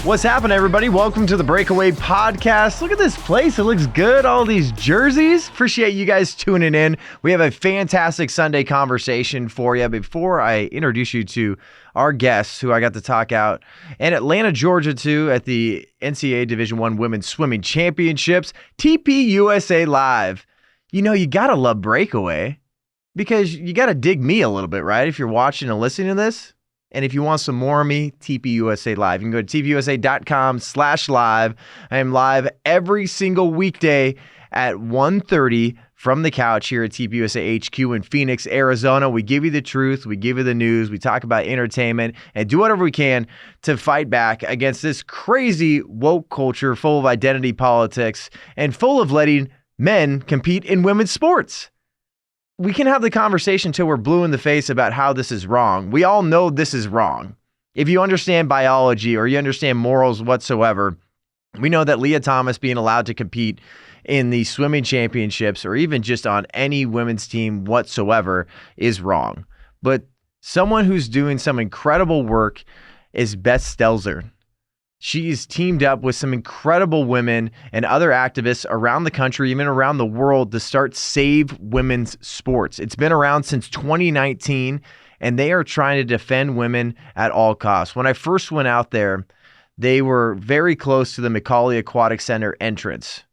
What's happening, everybody? Welcome to the Breakaway Podcast. Look at this place. It looks good. All these jerseys. Appreciate you guys tuning in. We have a fantastic Sunday conversation for you. Before I introduce you to our guests, who I got to talk out in Atlanta, Georgia, too, at the NCAA D1 Women's Swimming Championships, TPUSA Live. You know, you got to love Breakaway because you got to dig me a little bit, right? If you're watching and listening to this. And if you want some more of me, TPUSA Live. You can go to tpusa.com/live. I am live every single weekday at 1:30 from the couch here at TPUSA HQ in Phoenix, Arizona. We give you the truth. We give you the news. We talk about entertainment and do whatever we can to fight back against this crazy woke culture full of identity politics and full of letting men compete in women's sports. We can have the conversation till we're blue in the face about how this is wrong. We all know this is wrong. If you understand biology or you understand morals whatsoever, we know that Leah Thomas being allowed to compete in the swimming championships or even just on any women's team whatsoever is wrong. But someone who's doing some incredible work is Beth Stelzer. She's teamed up with some incredible women and other activists around the country, even around the world, to start Save Women's Sports. It's been around since 2019, and they are trying to defend women at all costs. When I first went out there, they were very close to the McCauley Aquatic Center entrance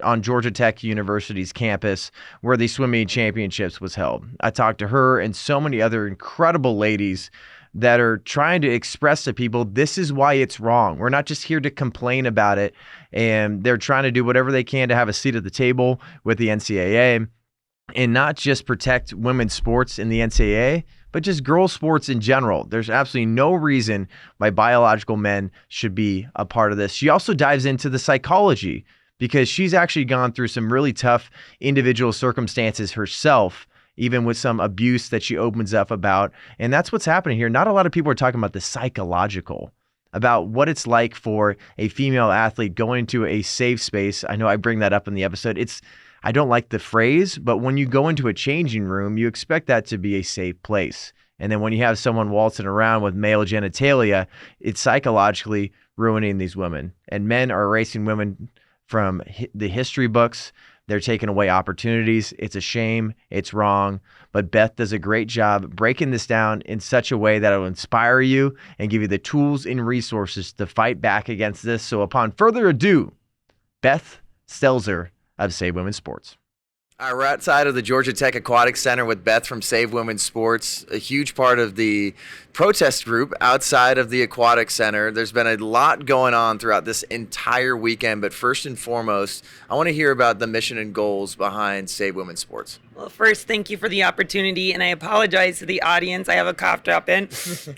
on Georgia Tech University's campus where the swimming championships was held. I talked to her and so many other incredible ladies that are trying to express to people, this is why it's wrong. We're not just here to complain about it. And they're trying to do whatever they can to have a seat at the table with the NCAA and not just protect women's sports in the NCAA, but just girls' sports in general. There's absolutely no reason why biological men should be a part of this. She also dives into the psychology because she's actually gone through some really tough individual circumstances herself, even with some abuse that she opens up about. And that's what's happening here. Not a lot of people are talking about the psychological, about what it's like for a female athlete going to a safe space. I know I bring that up in the episode. I don't like the phrase, but when you go into a changing room, you expect that to be a safe place. And then when you have someone waltzing around with male genitalia, it's psychologically ruining these women. And men are erasing women from the history books. They're taking away opportunities. It's a shame. It's wrong. But Beth does a great job breaking this down in such a way that it will inspire you and give you the tools and resources to fight back against this. So upon further ado, Beth Stelzer of Save Women's Sports. All right, we're outside of the Georgia Tech Aquatic Center with Beth from Save Women's Sports, a huge part of the protest group outside of the Aquatic Center. There's been a lot going on throughout this entire weekend, but first and foremost, I want to hear about the mission and goals behind Save Women's Sports. Well, first, thank you for the opportunity, and I apologize to the audience. I have a cough drop in.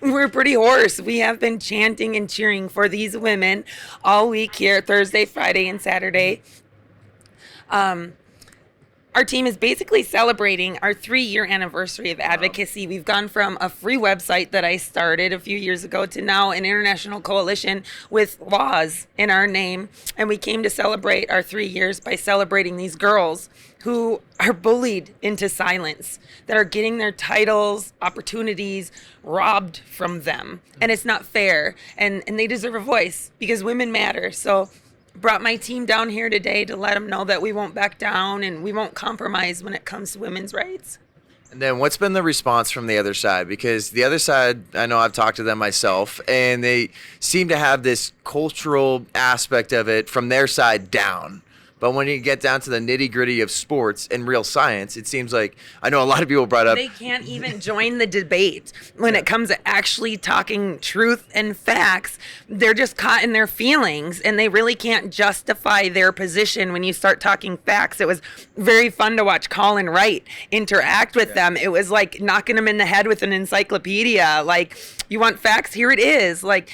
We're pretty hoarse. We have been chanting and cheering for these women all week here, Thursday, Friday, and Saturday. Our team is basically celebrating our 3-year anniversary of advocacy. We've gone from a free website that I started a few years ago to now an international coalition with laws in our name. And we came to celebrate our 3 years by celebrating these girls who are bullied into silence, that are getting their titles, opportunities robbed from them. And it's not fair. And they deserve a voice because women matter. So brought my team down here today to let them know that we won't back down and we won't compromise when it comes to women's rights. And then what's been the response from the other side? Because the other side, I know I've talked to them myself, and they seem to have this cultural aspect of it from their side down. But when you get down to the nitty-gritty of sports and real science, it seems like, I know a lot of people brought up, they can't even join the debate when it comes to actually talking truth and facts. They're just caught in their feelings, and they really can't justify their position when you start talking facts. It was very fun to watch Colin Wright interact with them. It was like knocking them in the head with an encyclopedia. Like, you want facts? Here it is. Like,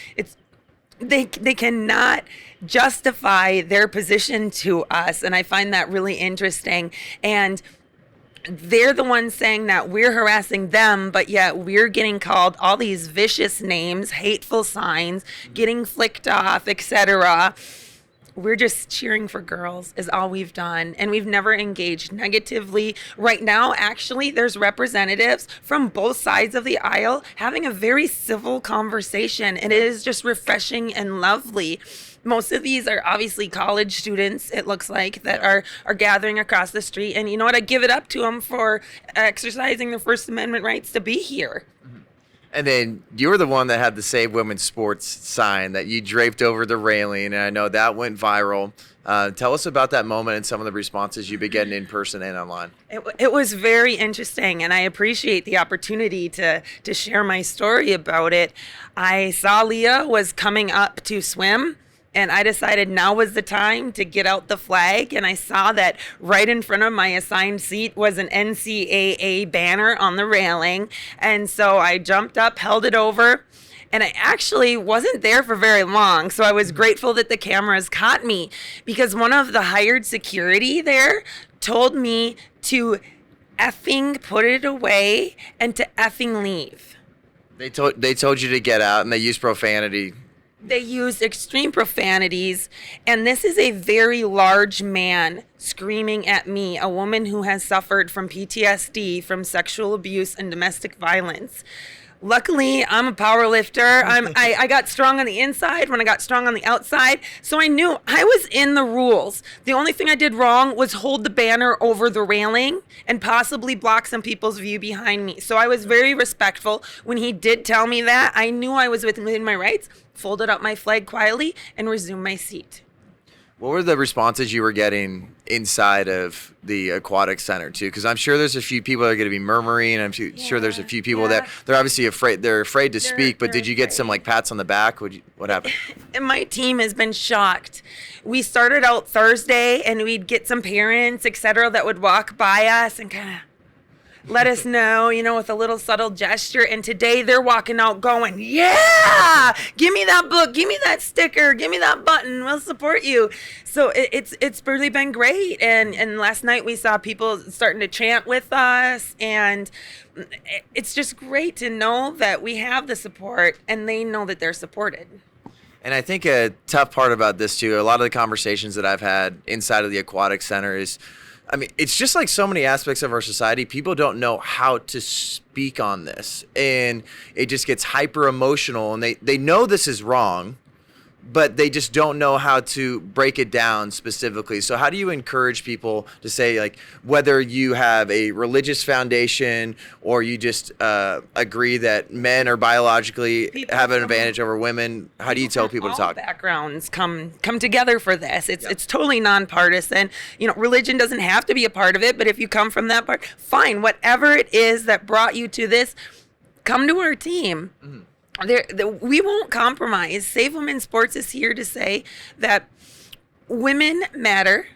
they cannot justify their position to us, and I find that really interesting. And they're the ones saying that we're harassing them, but yet we're getting called all these vicious names, hateful signs, getting flicked off, etc. we're just cheering for girls is all we've done. And we've never engaged negatively. Right now, actually, there's representatives from both sides of the aisle having a very civil conversation. And it is just refreshing and lovely. Most of these are obviously college students, it looks like, that are gathering across the street. And you know what? I give it up to them for exercising their First Amendment rights to be here. And then you were the one that had the Save Women's Sports sign that you draped over the railing, and I know that went viral. Tell us about that moment and some of the responses you've been getting in person and online. It was very interesting, and I appreciate the opportunity to share my story about it. I saw Leah was coming up to swim, and I decided now was the time to get out the flag. And I saw that right in front of my assigned seat was an NCAA banner on the railing. And so I jumped up, held it over, and I actually wasn't there for very long. So I was grateful that the cameras caught me, because one of the hired security there told me to effing put it away and to effing leave. They told you to get out, and they used profanity. They used extreme profanities, and this is a very large man screaming at me, a woman who has suffered from PTSD, from sexual abuse and domestic violence. Luckily, I'm a power lifter. I got strong on the inside when I got strong on the outside, so I knew I was in the rules. The only thing I did wrong was hold the banner over the railing and possibly block some people's view behind me. So I was very respectful. When he did tell me that, I knew I was within my rights, folded up my flag quietly, and resumed my seat. What were the responses you were getting inside of the aquatic center too? Because I'm sure there's a few people that are going to be murmuring. I'm sure there's a few people that they're obviously afraid. They're afraid to speak. But did you get some like pats on the back? What happened? And my team has been shocked. We started out Thursday, and we'd get some parents, etc., that would walk by us and kind of let us know, with a little subtle gesture. And today they're walking out going, yeah, give me that book, give me that sticker, give me that button, we'll support you. So it's really been great. And last night we saw people starting to chant with us, and it's just great to know that we have the support and they know that they're supported. And I think a tough part about this too, a lot of the conversations that I've had inside of the aquatic center is, it's just like so many aspects of our society. People don't know how to speak on this, and it just gets hyper emotional, and they know this is wrong, but they just don't know how to break it down specifically. So how do you encourage people to say, like, whether you have a religious foundation or you just agree that men are biologically have an advantage over women? How do you tell people to talk? Backgrounds come together for this. It's totally nonpartisan. Religion doesn't have to be a part of it, but if you come from that part, fine. Whatever it is that brought you to this, come to our team. Mm-hmm. We won't compromise. Save Women's Sports is here to say that women matter.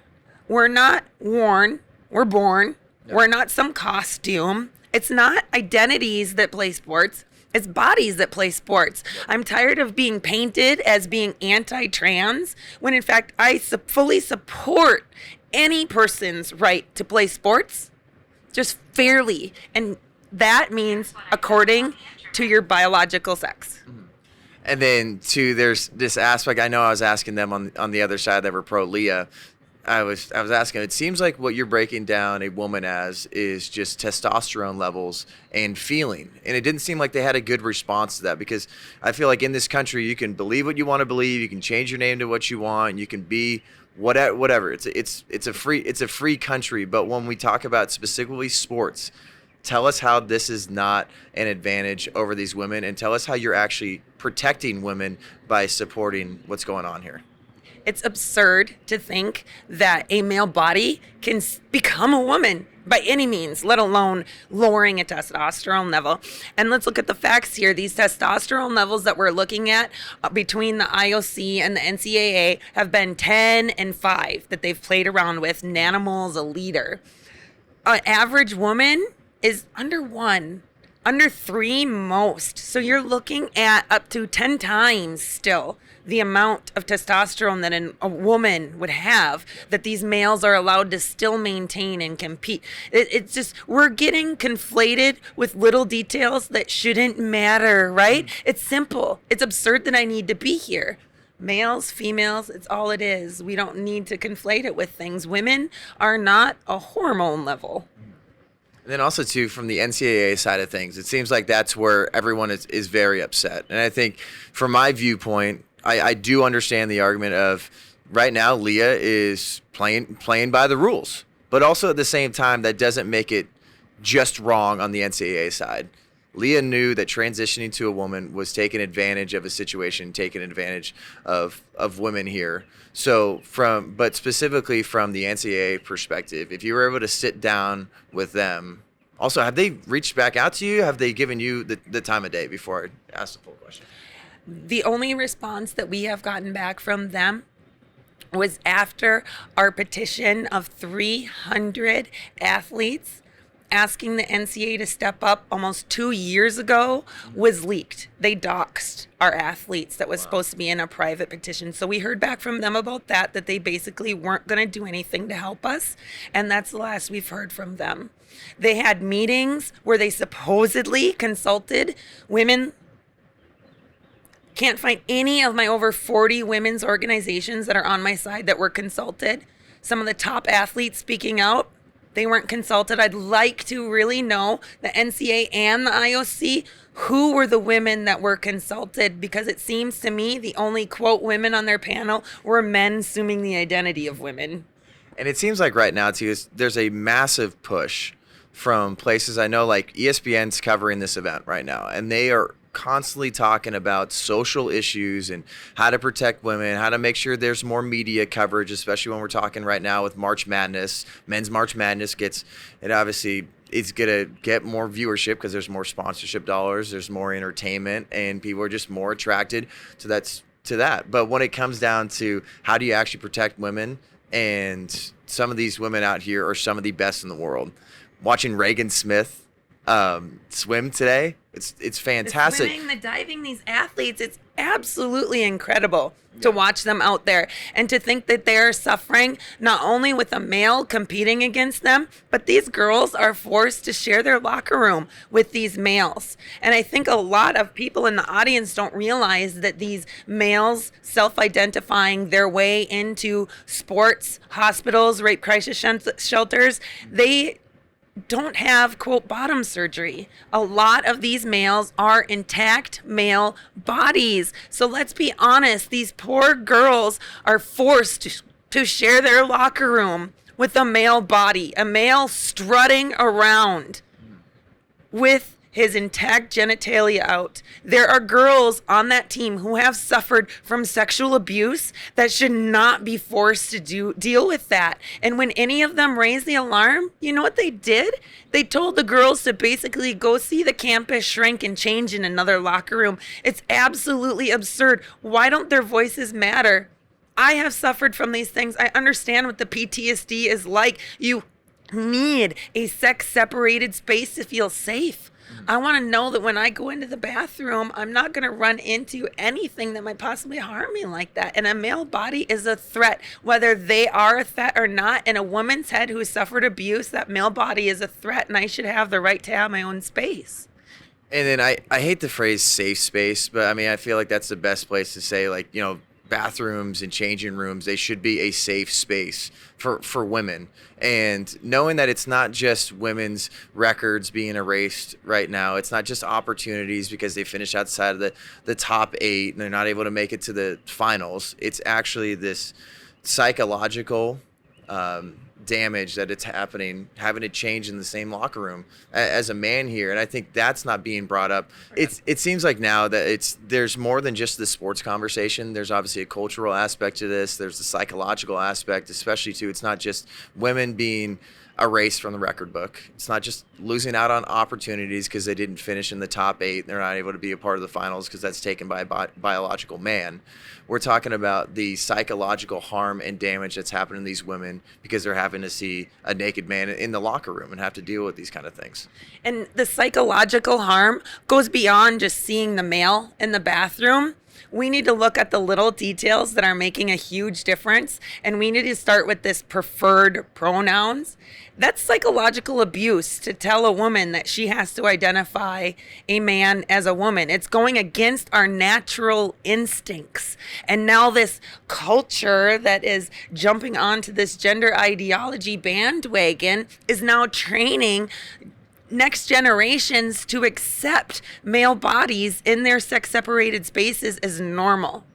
We're not worn. We're born. Yep. We're not some costume. It's not identities that play sports. It's bodies that play sports. Yep. I'm tired of being painted as being anti-trans, when in fact I fully support any person's right to play sports, just fairly. And that means according to your biological sex. And then there's this aspect. I know I was asking them on the other side that were pro Leah. I was asking, it seems like what you're breaking down a woman as is just testosterone levels and feeling. And it didn't seem like they had a good response to that, because I feel like in this country you can believe what you want to believe, you can change your name to what you want, and you can be whatever. It's a free country. But when we talk about specifically sports, tell us how this is not an advantage over these women, and tell us how you're actually protecting women by supporting what's going on here. It's absurd to think that a male body can become a woman by any means, let alone lowering a testosterone level. And let's look at the facts here. These testosterone levels that we're looking at between the IOC and the NCAA have been 10 and 5 that they've played around with, nanomoles a liter. An average woman is under 1, under 3 most. So you're looking at up to 10 times still the amount of testosterone that a woman would have, that these males are allowed to still maintain and compete. It's just, we're getting conflated with little details that shouldn't matter, right? It's simple. It's absurd that I need to be here. Males, females, it's all it is. We don't need to conflate it with things. Women are not a hormone level. And then also, too, from the NCAA side of things, it seems like that's where everyone is very upset. And I think from my viewpoint, I do understand the argument of right now Leah is playing by the rules. But also at the same time, that doesn't make it just wrong on the NCAA side. Leah knew that transitioning to a woman was taking advantage of a situation, taking advantage of women here. So but specifically from the NCAA perspective, if you were able to sit down with them, also, have they reached back out to you? Have they given you the time of day before I ask the full question? The only response that we have gotten back from them was after our petition of 300 athletes asking the NCAA to step up almost 2 years ago was leaked. They doxed our athletes that was supposed to be in a private petition. So we heard back from them about that they basically weren't going to do anything to help us. And that's the last we've heard from them. They had meetings where they supposedly consulted women. Can't find any of my over 40 women's organizations that are on my side that were consulted. Some of the top athletes speaking out, they weren't consulted. I'd like to really know, the NCAA and the IOC, who were the women that were consulted, because it seems to me the only, quote, women on their panel were men assuming the identity of women. And it seems like right now, too, there's a massive push from places I know, like ESPN's covering this event right now, and they are constantly talking about social issues and how to protect women, how to make sure there's more media coverage, especially when we're talking right now with March Madness. Men's March Madness obviously it's going to get more viewership because there's more sponsorship dollars, there's more entertainment, and people are just more attracted to that. But when it comes down to how do you actually protect women, and some of these women out here are some of the best in the world. Watching Reagan Smith swim today, it's fantastic. The swimming, the diving, these athletes, it's absolutely incredible to watch them out there, and to think that they're suffering not only with a male competing against them, but these girls are forced to share their locker room with these males. And I think a lot of people in the audience don't realize that these males self-identifying their way into sports, hospitals, rape crisis shelters, they don't have, quote, bottom surgery. A lot of these males are intact male bodies. So let's be honest, these poor girls are forced to share their locker room with a male body, a male strutting around with his intact genitalia out. There are girls on that team who have suffered from sexual abuse that should not be forced to deal with that. And when any of them raised the alarm, you know what they did? They told the girls to basically go see the campus shrink and change in another locker room. It's absolutely absurd. Why don't their voices matter? I have suffered from these things. I understand what the PTSD is like. You need a sex-separated space to feel safe. I want to know that when I go into the bathroom, I'm not going to run into anything that might possibly harm me like that. And a male body is a threat, whether they are a threat or not. In a woman's head who suffered abuse, that male body is a threat, and I should have the right to have my own space. And then I hate the phrase safe space, but I mean, I feel like that's the best place to say, like, you know, bathrooms and changing rooms, they should be a safe space for women. And knowing that it's not just women's records being erased right now, it's not just opportunities because they finished outside of the top 8 and they're not able to make it to the finals. It's actually this psychological damage that it's having to change in the same locker room as a man here. And I think that's not being brought up. It seems like now that there's more than just the sports conversation. There's obviously a cultural aspect to this. There's the psychological aspect, especially too. It's not just women being erased from the record book. It's not just losing out on opportunities because they didn't finish in the top 8. They're not able to be a part of the finals because that's taken by a biological man. We're talking about the psychological harm and damage that's happening to these women because they're having to see a naked man in the locker room and have to deal with these kind of things. And the psychological harm goes beyond just seeing the male in the bathroom. We need to look at the little details that are making a huge difference. And we need to start with this preferred pronouns. That's psychological abuse to tell a woman that she has to identify a man as a woman. It's going against our natural instincts. And now this culture that is jumping onto this gender ideology bandwagon is now training next generations to accept male bodies in their sex-separated spaces as normal.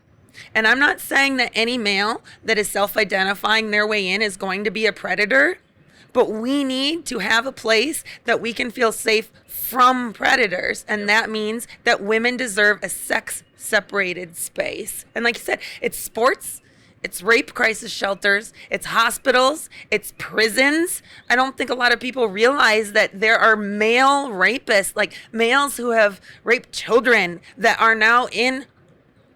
And I'm not saying that any male that is self-identifying their way in is going to be a predator, but we need to have a place that we can feel safe from predators. And that means that women deserve a sex-separated space. And like you said, it's sports, it's rape crisis shelters, it's hospitals, it's prisons. I don't think a lot of people realize that there are male rapists, like males who have raped children, that are now in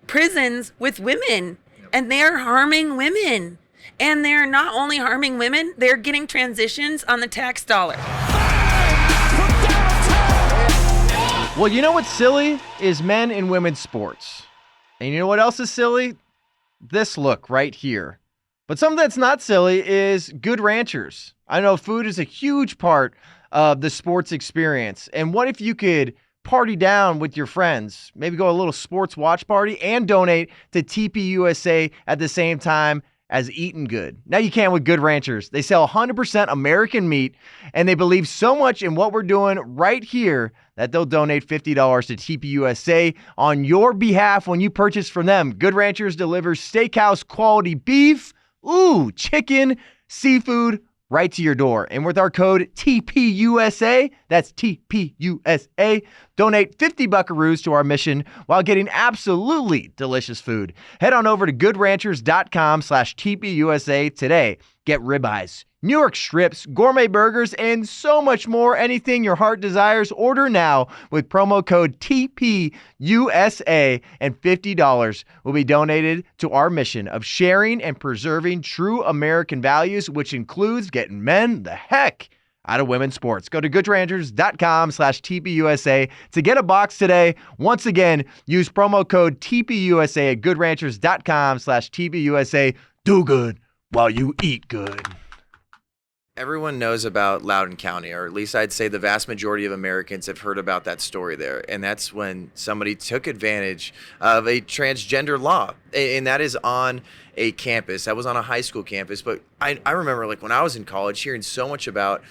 prisons with women, and they're harming women. And they're not only harming women, they're getting transitions on the tax dollar. Well, you know what's silly is men and women's sports. And you know what else is silly? This look right here. But something that's not silly is Good Ranchers. I know food is a huge part of the sports experience. And what if you could party down with your friends, maybe go a little sports watch party and donate to TPUSA at the same time as eating good? Now you can with Good Ranchers. They sell 100% American meat, and they believe so much in what we're doing right here that they'll donate $50 to TPUSA on your behalf when you purchase from them. Good Ranchers delivers steakhouse quality beef, chicken, seafood, right to your door. And with our code TPUSA, that's TPUSA, donate 50 buckaroos to our mission while getting absolutely delicious food. Head on over to goodranchers.com/TPUSA today. Get ribeyes, New York strips, gourmet burgers, and so much more. Anything your heart desires, order now with promo code TPUSA, and $50 will be donated to our mission of sharing and preserving true American values, which includes getting men the heck out of women's sports. Go to goodranchers.com/TPUSA to get a box today. Once again, use promo code TPUSA at goodranchers.com/TPUSA. Do good while you eat good. Everyone knows about Loudoun County, or at least I'd say the vast majority of Americans have heard about that story there. And that's when somebody took advantage of a transgender law. And that is on a campus. That was on a high school campus. But I remember, like, when I was in college, hearing so much about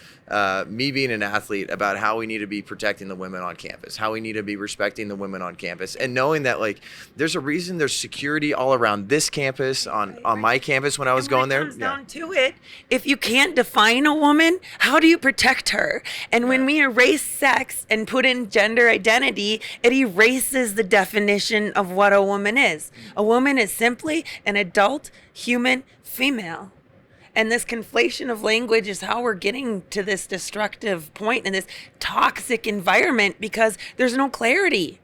me being an athlete, about how we need to be protecting the women on campus, how we need to be respecting the women on campus, and knowing that, like, there's a reason there's security all around this campus, on my campus when I was going there. It comes down to it, if you can't define a woman, how do you protect her? And when we erase sex and put in gender identity, it erases the definition of what a woman is. A woman is simply an adult human female. And this conflation of language is how we're getting to this destructive point in this toxic environment, because there's no clarity.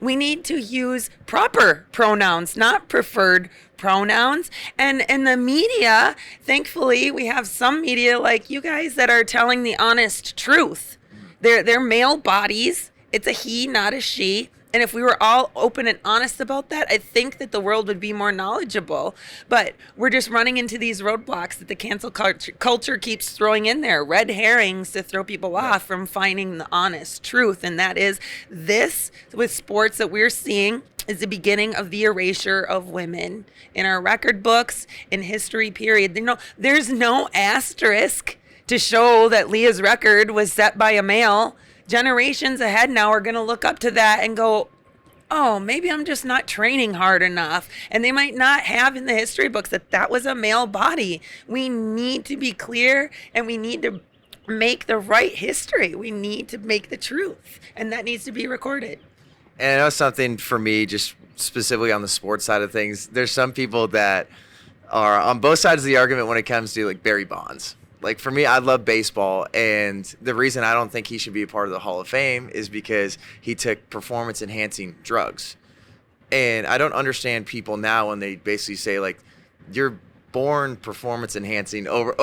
We need to use proper pronouns, not preferred pronouns. And in the media, thankfully, we have some media like you guys that are telling the honest truth. They're male bodies. It's a he, not a she. And if we were all open and honest about that, I think that the world would be more knowledgeable. But we're just running into these roadblocks that the cancel culture keeps throwing in there, red herrings to throw people off from finding the honest truth. And that is, this with sports that we're seeing is the beginning of the erasure of women in our record books, in history period. There's no asterisk to show that Leah's record was set by a male. Generations ahead now are going to look up to that and go, oh, maybe I'm just not training hard enough. And they might not have in the history books that was a male body. We need to be clear, and we need to make the right history. We need to make the truth, and that needs to be recorded. And I know something for me, just specifically on the sports side of things, there's some people that are on both sides of the argument when it comes to, like, Barry Bonds. Like, for me, I love baseball, and the reason I don't think he should be a part of the Hall of Fame is because he took performance-enhancing drugs. And I don't understand people now when they basically say, like, you're born performance enhancing over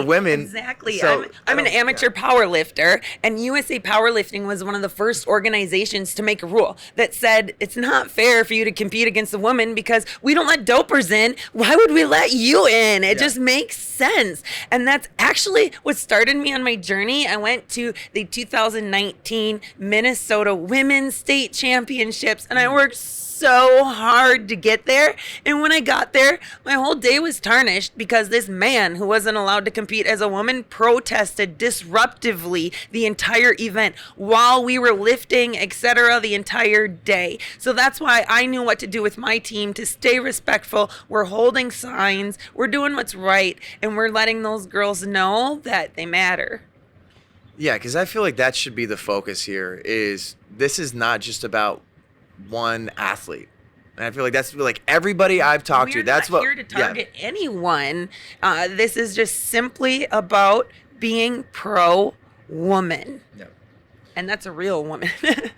women. Exactly. So, I'm an amateur power lifter, and USA Powerlifting was one of the first organizations to make a rule that said it's not fair for you to compete against a woman because we don't let dopers in. Why would we let you in? It just makes sense. And that's actually what started me on my journey. I went to the 2019 Minnesota Women's State Championships, and I worked so hard to get there. And when I got there, my whole day was tarnished because this man who wasn't allowed to compete as a woman protested disruptively the entire event while we were lifting, etc., the entire day. So that's why I knew what to do with my team to stay respectful. We're holding signs, we're doing what's right, and we're letting those girls know that they matter. Yeah, because I feel like that should be the focus here. This is not just about one athlete, and I feel like that's like everybody I've talked to. That's what. We're not here to target anyone. This is just simply about being pro-woman. Yeah. And that's a real woman.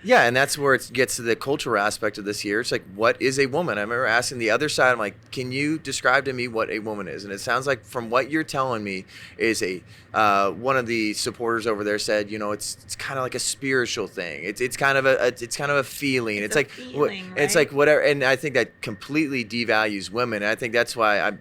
Yeah, and that's where it gets to the cultural aspect of this here. It's like, what is a woman? I remember asking the other side, I'm like, can you describe to me what a woman is? And it sounds like from what you're telling me is one of the supporters over there said, it's kind of like a spiritual thing. It's kind of a feeling. It's like feeling, right? It's like whatever. And I think that completely devalues women. And I think that's why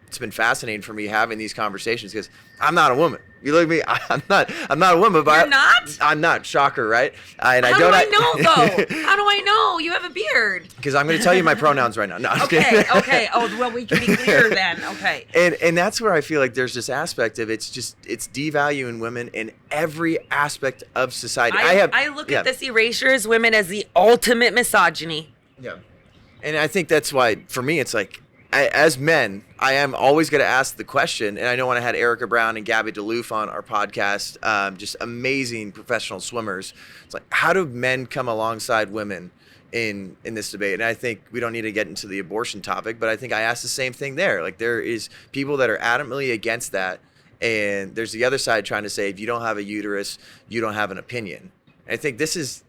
it's been fascinating for me having these conversations because I'm not a woman. You look at me, I'm not a woman, but You're not? I'm not. Shocker, right? How do I know, though? How do I know? You have a beard. Because I'm going to tell you my pronouns right now. No, I'm okay, kidding. okay. Oh, well, we can be clear then. Okay. And that's where I feel like there's this aspect of it's devaluing women in every aspect of society. I look at this erasure as women as the ultimate misogyny. Yeah. And I think that's why, for me, it's like, as men, I am always going to ask the question, and I know when I had Erica Brown and Gabby DeLoof on our podcast, just amazing professional swimmers, it's like, how do men come alongside women in this debate? And I think we don't need to get into the abortion topic, but I think I asked the same thing there. Like, there is people that are adamantly against that, and there's the other side trying to say, if you don't have a uterus, you don't have an opinion. And I think this is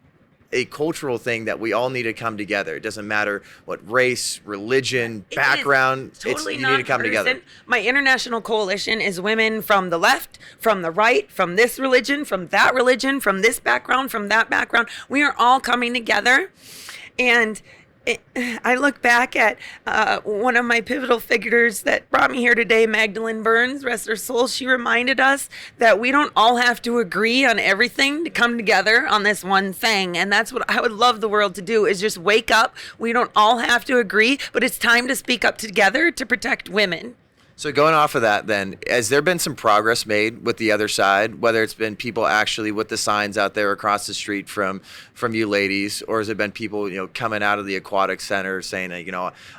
a cultural thing that we all need to come together. It doesn't matter what race, religion, background. Totally you need to come together. My international coalition is women from the left, from the right, from this religion, from that religion, from this background, from that background. We are all coming together. And I look back at one of my pivotal figures that brought me here today, Magdalene Burns, rest her soul. She reminded us that we don't all have to agree on everything to come together on this one thing. And that's what I would love the world to do, is just wake up. We don't all have to agree, but it's time to speak up together to protect women. So going off of that then, has there been some progress made with the other side, whether it's been people actually with the signs out there across the street from you ladies, or has it been people, coming out of the aquatic center saying,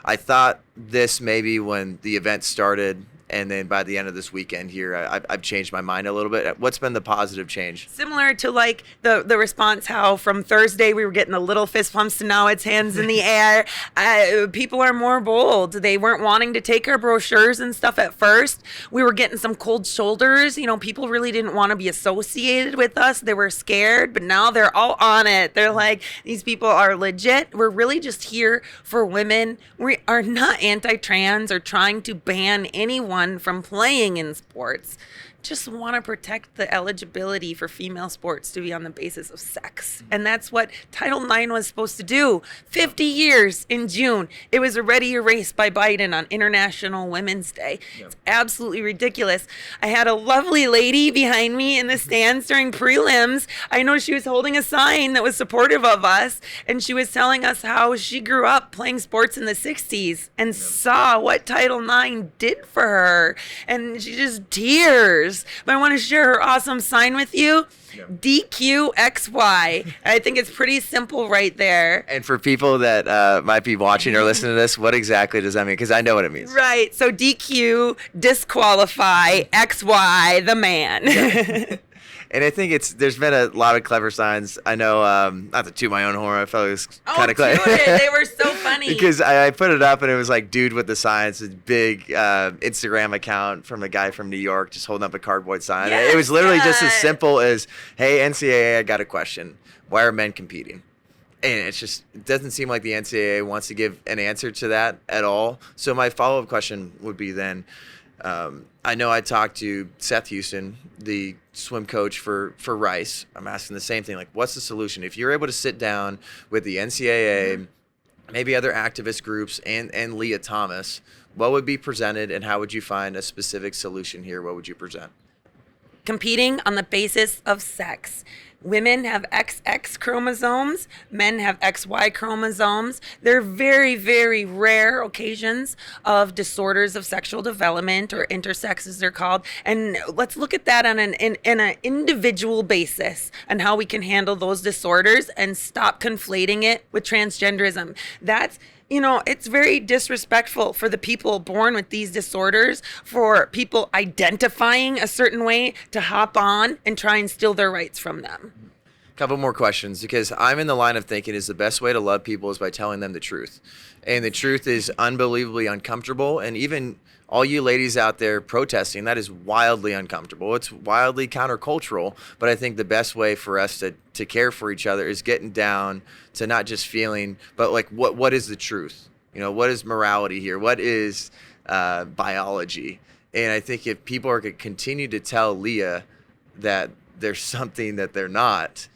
I thought this maybe when the event started, and then by the end of this weekend here, I've changed my mind a little bit. What's been the positive change? Similar to like the response, how from Thursday we were getting the little fist pumps to now it's hands in the air. People are more bold. They weren't wanting to take our brochures and stuff at first. We were getting some cold shoulders. People really didn't want to be associated with us. They were scared, but now they're all on it. They're like, these people are legit. We're really just here for women. We are not anti-trans or trying to ban anyone from playing in sports. Just want to protect the eligibility for female sports to be on the basis of sex. And that's what Title IX was supposed to do. 50 years in June. It was already erased by Biden on International Women's Day. Yep. It's absolutely ridiculous. I had a lovely lady behind me in the stands during prelims. I know she was holding a sign that was supportive of us, and she was telling us how she grew up playing sports in the 60s and saw what Title IX did for her. And she just tears. But I want to share her awesome sign with you. Yep. DQXY. I think it's pretty simple right there. And for people that might be watching or listening to this, what exactly does that mean? Because I know what it means. Right. So DQ, disqualify, XY, the man. Yeah. And I think there's been a lot of clever signs. I know, not to toot my own horn, I felt it was kind of clever. They were so funny. Because I put it up and it was like, dude with the signs, a big Instagram account from a guy from New York just holding up a cardboard sign. Yes, it was literally just as simple as, hey, NCAA, I got a question. Why are men competing? And it doesn't seem like the NCAA wants to give an answer to that at all. So my follow-up question would be then, I know I talked to Seth Houston, the swim coach for Rice. I'm asking the same thing, like, what's the solution? If you're able to sit down with the NCAA, maybe other activist groups, and Leah Thomas, what would be presented, and how would you find a specific solution here? What would you present? Competing on the basis of sex. Women have XX chromosomes, men have XY chromosomes. They're very, very rare occasions of disorders of sexual development, or intersex as they're called. And let's look at that on an individual basis and how we can handle those disorders and stop conflating it with transgenderism. That's it's very disrespectful for the people born with these disorders, for people identifying a certain way, to hop on and try and steal their rights from them. Couple more questions, because I'm in the line of thinking is the best way to love people is by telling them the truth. And the truth is unbelievably uncomfortable. And even all you ladies out there protesting, that is wildly uncomfortable. It's wildly countercultural. But I think the best way for us to care for each other is getting down to not just feeling, but like what is the truth? What is morality here? What is biology? And I think if people are going to continue to tell Leah that there's something that they're not,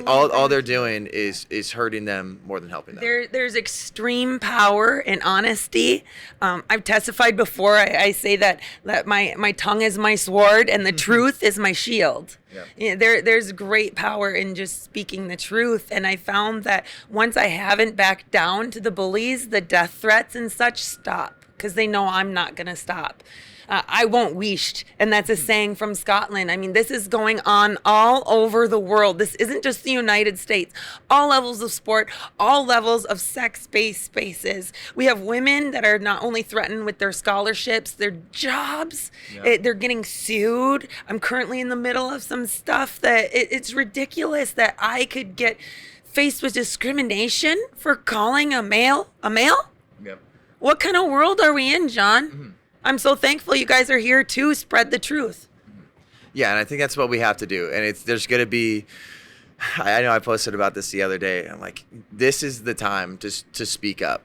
all they're doing is hurting them more than helping them. There's extreme power in honesty. I've testified before. I say that my tongue is my sword and the truth is my shield. Yeah. There's great power in just speaking the truth. And I found that once I haven't backed down to the bullies, the death threats and such, stop, because they know I'm not going to stop. I won't weesht. And that's a saying from Scotland. I mean, this is going on all over the world. This isn't just the United States. All levels of sport, all levels of sex-based spaces. We have women that are not only threatened with their scholarships, their jobs. Yeah. They're getting sued. I'm currently in the middle of some stuff that it's ridiculous that I could get faced with discrimination for calling a male a male. Yep. What kind of world are we in, John? Mm-hmm. I'm so thankful you guys are here to spread the truth. Yeah, and I think that's what we have to do. And there's going to be, I know I posted about this the other day. I'm like, this is the time to speak up.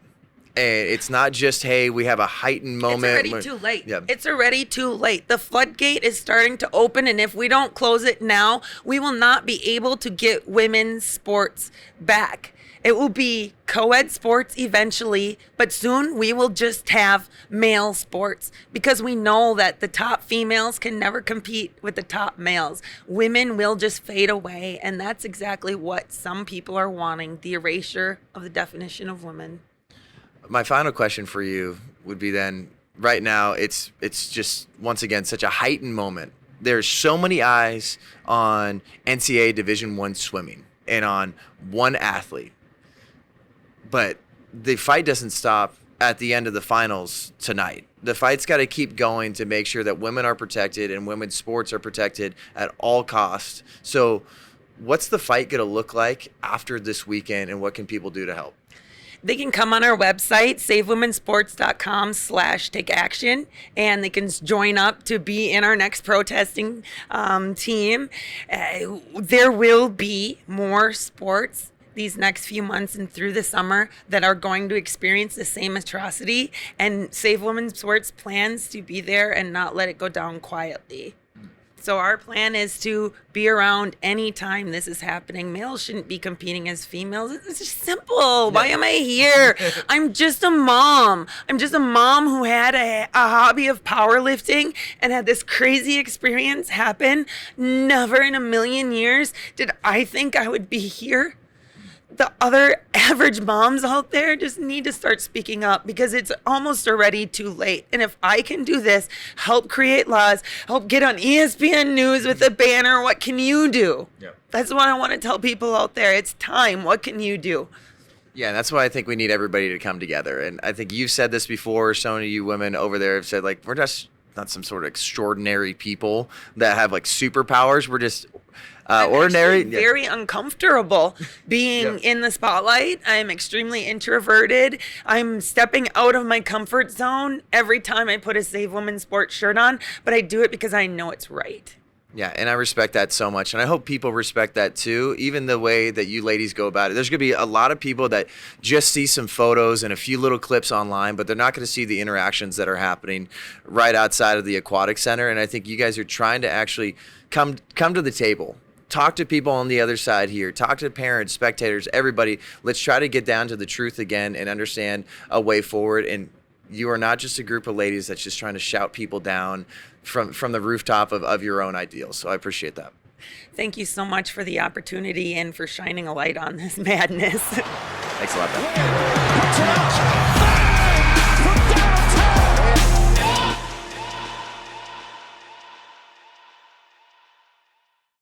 And it's not just, hey, we have a heightened moment. It's already too late. Yeah. It's already too late. The floodgate is starting to open, and if we don't close it now, we will not be able to get women's sports back. It will be co-ed sports eventually, but soon we will just have male sports, because we know that the top females can never compete with the top males. Women will just fade away, and that's exactly what some people are wanting, the erasure of the definition of women. My final question for you would be then, right now, it's just, once again, such a heightened moment. There's so many eyes on NCAA Division I swimming and on one athlete. But the fight doesn't stop at the end of the finals tonight. The fight's got to keep going to make sure that women are protected and women's sports are protected at all costs. So what's the fight going to look like after this weekend, and what can people do to help? They can come on our website, savewomensports.com/takeaction, and they can join up to be in our next protesting team. There will be more sports these next few months and through the summer that are going to experience the same atrocity, and Save Women's Sports plans to be there and not let it go down quietly. So our plan is to be around anytime this is happening. Males shouldn't be competing as females. It's just simple. Why am I here? I'm just a mom. I'm just a mom who had a hobby of powerlifting and had this crazy experience happen. Never in a million years did I think I would be here. The other average moms out there just need to start speaking up, because it's almost already too late. And if I can do this, help create laws, help get on ESPN News with a banner, what can you do? Yep. That's what I want to tell people out there. It's time. What can you do? Yeah, and that's why I think we need everybody to come together. And I think you've said this before. So many of you women over there have said, like, we're just not some sort of extraordinary people that have like superpowers. We're just ordinary. I'm very uncomfortable being in the spotlight. I'm extremely introverted. I'm stepping out of my comfort zone every time I put a Save Women's Sports shirt on, but I do it because I know it's right. Yeah, and I respect that so much. And I hope people respect that too, even the way that you ladies go about it. There's going to be a lot of people that just see some photos and a few little clips online, but they're not going to see the interactions that are happening right outside of the aquatic center. And I think you guys are trying to actually come to the table. Talk to people on the other side here. Talk to parents, spectators, everybody. Let's try to get down to the truth again and understand a way forward. And you are not just a group of ladies that's just trying to shout people down from the rooftop of your own ideals. So I appreciate that. Thank you so much for the opportunity and for shining a light on this madness. Thanks a lot, Beth.